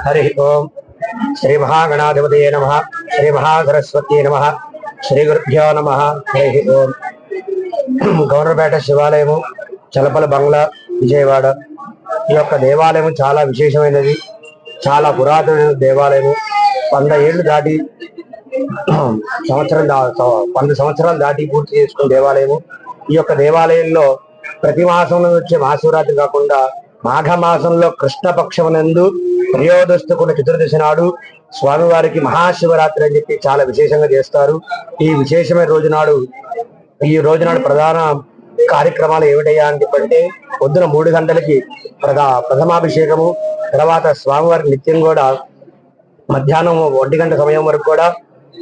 हरि ओम श्री महागणाधिपतये नमः श्री महासरस्वत्यै नमः श्री गुरुभ्यो नमः हरि ओम గౌరవపేట శివాలయము చలపల బంగ్లా విజయవాడ ఈ యొక్క దేవాలయం చాలా విశేషమైనది. చాలా పురాతనమైన దేవాలయము. 100 ఏళ్లు దాటి 100 సంవత్సరాలు దాటి పూర్తి చేసుకున్న దేవాలయము. ఈ యొక్క దేవాలయంలో ప్రతి మాసంలో వచ్చే మహాశివరాత్రి కాకుండా మాఘ మాసంలో కృష్ణపక్షమునందు త్రయోదశి చతుర్దశి నాడు స్వామివారికి మహాశివరాత్రి అని చెప్పి చాలా విశేషంగా చేస్తారు. ఈ విశేషమైన ఈ రోజు నాడు ప్రధాన కార్యక్రమాలు ఏమిటయ్యా అని చెప్పంటే పొద్దున 3 గంటలకి ప్రథమాభిషేకము, తర్వాత స్వామివారికి నిత్యం కూడా మధ్యాహ్నం 1 గంట సమయం వరకు కూడా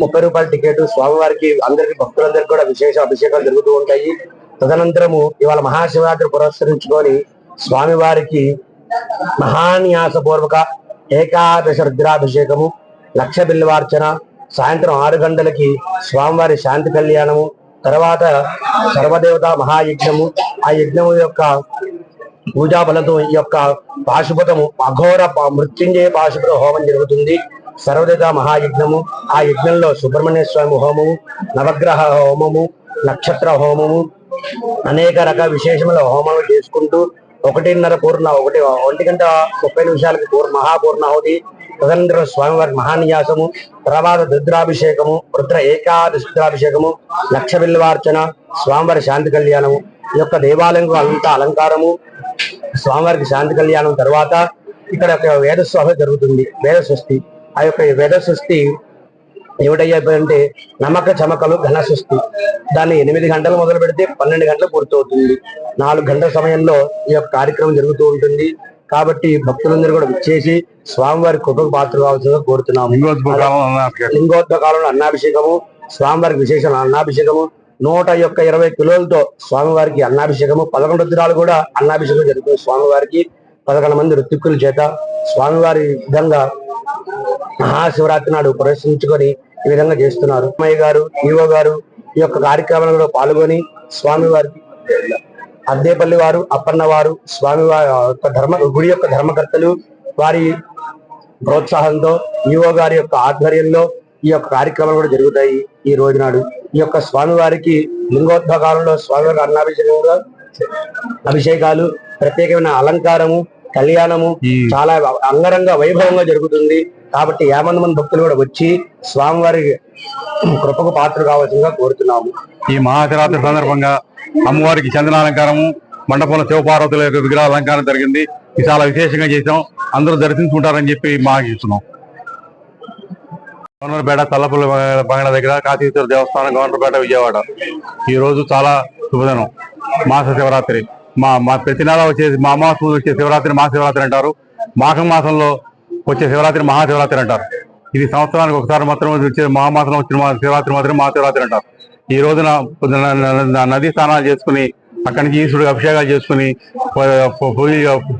30 రూపాయల టికెట్ స్వామివారికి అందరికి భక్తులందరికీ కూడా విశేష అభిషేకాలు జరుగుతూ ఉంటాయి. తదనంతరము ఇవాళ మహాశివరాత్రి పురస్కరించుకొని స్వామివారికి మహాన్యాసపూర్వక ఏకాదశ రుద్రాభిషేకము, లక్ష బిల్వార్చన, సాయంత్రం 6 గంటలకి స్వామివారి శాంతి కళ్యాణము, తర్వాత సర్వదేవత మహాయజ్ఞము. ఆ యజ్ఞము యొక్క పూజా బలతో ఈ యొక్క పాశుపతము అఘోర మృత్యుంజయ పాశుపత హోమం జరుగుతుంది. సర్వదేవత మహాయజ్ఞము. ఆ యజ్ఞంలో సుబ్రహ్మణ్య స్వామి హోమము, నవగ్రహ హోమము, నక్షత్ర హోమము, అనేక రకాల విశేషముల హోమాలు చేసుకుంటూ 1 గంట 30 నిమిషాలకి మహాపూర్ణాహుతి, తదనంతరం స్వామివారి మహాన్యాసము, తర్వాత రుద్రాభిషేకము, రుద్ర ఏకాదశి రుద్రాభిషేకము, లక్ష బిల్వార్చన, స్వామివారి శాంతి కళ్యాణము. ఈ యొక్క దేవాలయం అంతా అలంకారము, స్వామివారికి శాంతి కళ్యాణం తర్వాత ఇక్కడ వేదస్వామి జరుగుతుంది, వేద సృష్టి. ఆ యొక్క వేద సృష్టి ఏమిటయ్యాయంటే నమ్మక చమకలు ఘన సృష్టి. దాన్ని 8 గంటలు మొదలు పెడితే 12 గంటలు పూర్తవుతుంది. 4 గంటల సమయంలో ఈ యొక్క కార్యక్రమం జరుగుతూ ఉంటుంది. కాబట్టి భక్తులందరూ కూడా విచ్చేసి స్వామివారి కృపకు పాత్ర కావాల్సిందిగా కోరుతున్నాము. లింగోద్భకాలంలో అన్నాభిషేకము, స్వామివారికి విశేష అన్నాభిషేకము, 120 కిలోలతో స్వామివారికి అన్నాభిషేకము, 11 రుద్రాలు కూడా అన్నాభిషేకం జరుగుతుంది. స్వామివారికి 11 మంది ఋత్విక్కుల చేత స్వామివారి విధంగా మహాశివరాత్రి నాడు ప్రదర్శించుకొని ఈ విధంగా చేస్తున్నారు. అమ్మయ్య గారు, ఈవో గారు ఈ యొక్క కార్యక్రమంలో పాల్గొని స్వామివారికి అద్దేపల్లి వారు, అప్పన్న వారు, స్వామివారి గుడి యొక్క ధర్మకర్తలు వారి ప్రోత్సాహంతో ఈవో గారి యొక్క ఆధ్వర్యంలో ఈ యొక్క కార్యక్రమాలు కూడా జరుగుతాయి. ఈ రోజు నాడు ఈ యొక్క స్వామివారికి లింగోద్భకాలంలో స్వామివారి అన్నాభిషేకంగా అభిషేకాలు, ప్రత్యేకమైన అలంకారము, కళ్యాణము చాలా అంగరంగ వైభవంగా జరుగుతుంది. కాబట్టి 50 మంది భక్తులు కూడా వచ్చి స్వామివారి కృపకు పాత్ర కావాల్సిందిగా కోరుతున్నాము. ఈ మహాశివరాత్రి సందర్భంగా అమ్మవారికి చందనాలంకారము, మండపంలో శివపార్వతుల యొక్క విగ్రహ అలంకారం జరిగింది. ఇది చాలా విశేషంగా చేసాం. అందరూ దర్శించుకుంటారని చెప్పి మాగిస్తున్నాం. గవర్నర్పేట తల్లపల్లి బంగ్లా దగ్గర కాశీశ్వర దేవస్థానం, గవర్నర్పేట, విజయవాడ. ఈ రోజు చాలా శుభదినం, మాస శివరాత్రి. మా ప్రతి నెల వచ్చేసి మా అమావాస్య వచ్చే శివరాత్రి మహాశివరాత్రి అంటారు. మాఘం మాసంలో వచ్చే శివరాత్రి మహాశివరాత్రి అంటారు. ఇది సంవత్సరానికి ఒకసారి మాత్రమే వచ్చే మహామాసంలో వచ్చిన శివరాత్రి మాత్రమే మహాశివరాత్రి అంటారు. ఈ రోజున నదీ స్నానాలు చేసుకుని అక్కడి నుంచి ఈశ్వరుడికి అభిషేకాలు చేసుకుని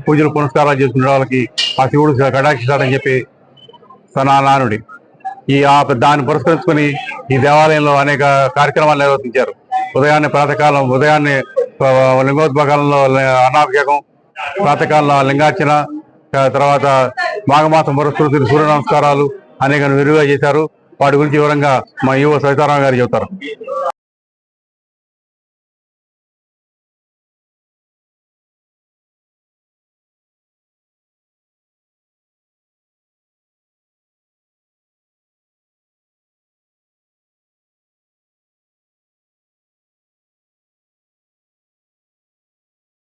పూజలు పునస్కారాలు చేసుకునే వాళ్ళకి ఆ శివుడు కటాక్షిస్తాడని చెప్పి నానుడి. దాన్ని పురస్కరించుకుని ఈ దేవాలయంలో అనేక కార్యక్రమాలు నిర్వర్తించారు. ఉదయాన్నే లింగోద్భకాలంలో అన్నాభిషేకం, ప్రాతకాలంలో లింగార్చన, తర్వాత మాఘమాసం పురస్కృతి సూర్య నమస్కారాలు అనేక విరివిగా చేశారు. వాటి గురించి వివరంగా మా ఈవో సవితారాం గారు చెబుతారు.